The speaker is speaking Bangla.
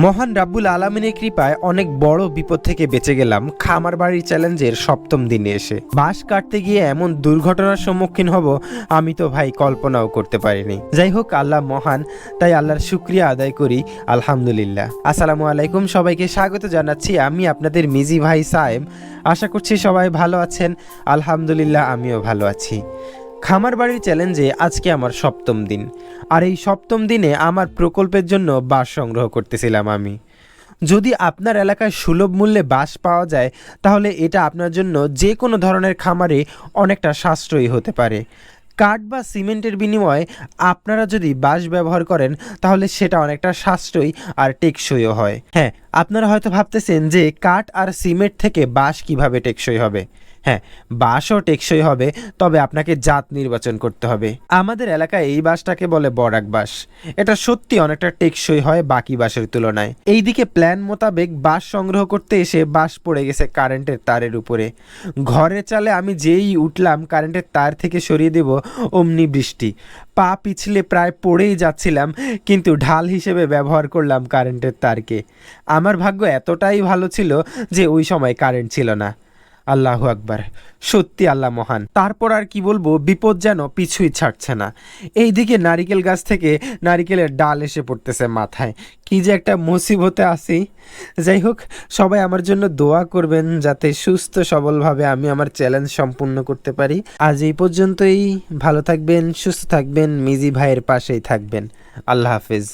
মহান রাব্বুল আলামিনের কৃপায় অনেক বড় বিপদ থেকে বেঁচে গেলাম খামার বাড়ির চ্যালেঞ্জের ৭ম দিনে এসে। বাঁশ কাটতে গিয়ে এমন দুর্ঘটনার সম্মুখীন হব আমি তো ভাই কল্পনাও করতে পারিনি। যাই হোক, আল্লাহ মহান, তাই আল্লাহর শুকরিয়া আদায় করি আলহামদুলিল্লাহ। আসসালামু আলাইকুম, সবাইকে স্বাগত জানাচ্ছি। আমি আপনাদের মিজি ভাই সায়েম। আশা করছি সবাই ভালো আছেন। আলহামদুলিল্লাহ, আমিও ভালো আছি। খামার বাড়ির চ্যালেঞ্জে আজকে আমার ৭ম দিন, আর এই ৭ম দিনে আমার প্রকল্পের জন্য বাঁশ সংগ্রহ করতেছিলাম আমি। যদি আপনার এলাকায় সুলভ মূল্যে বাঁশ পাওয়া যায় তাহলে এটা আপনার জন্য যে কোনো ধরনের খামারে অনেকটা সাশ্রয়ী হতে পারে। কাঠ বা সিমেন্টের বিনিময়ে আপনারা যদি বাঁশ ব্যবহার করেন তাহলে সেটা অনেকটা সাশ্রয়ী আর টেকসইও হয়। হ্যাঁ, আপনারা হয়তো ভাবতেছেন যে কাঠ আর সিমেন্ট থেকে বাঁশ কিভাবে টেকসই হবে। হ্যাঁ, বাঁশও টেকসই হবে, তবে আপনাকে জাত নির্বাচন করতে হবে। আমাদের এলাকায় এই বাঁশটাকে বলে বরাক বাঁশ। এটা সত্যি অনেকটা টেকসই হয় বাকি বাঁশের তুলনায়। এইদিকে প্ল্যান মোতাবেক বাঁশ সংগ্রহ করতে এসে বাঁশ পড়ে গেছে কারেন্টের তারের উপরে। ঘরের চালে আমি যেই উঠলাম কারেন্টের তার থেকে সরিয়ে দেব, অমনি বৃষ্টি। পা পিছলে প্রায় পড়েই যাচ্ছিলাম, কিন্তু ঢাল হিসেবে ব্যবহার করলাম কারেন্টের তারকে। আমার ভাগ্য এতটাই ভালো ছিল যে ওই সময় কারেন্ট ছিল না। আল্লাহু আকবার, সত্যি আল্লাহ মহান। তারপর আর কি বলবো, বিপদ যেন পিছুই ছাড়ছে না। এইদিকে নারিকেল গাছ থেকে নারিকেলের ডাল এসে পড়তেছে মাথায়। কি যে একটা মুসিবতে আসি। যাই হোক, সবাই আমার জন্য দোয়া করবেন যাতে সুস্থ সবলভাবে আমি আমার চ্যালেঞ্জ সম্পূর্ণ করতে পারি। আজ এই পর্যন্তই। ভালো থাকবেন, সুস্থ থাকবেন, মিজি ভাইয়ের পাশেই থাকবেন। আল্লাহ হাফেজ।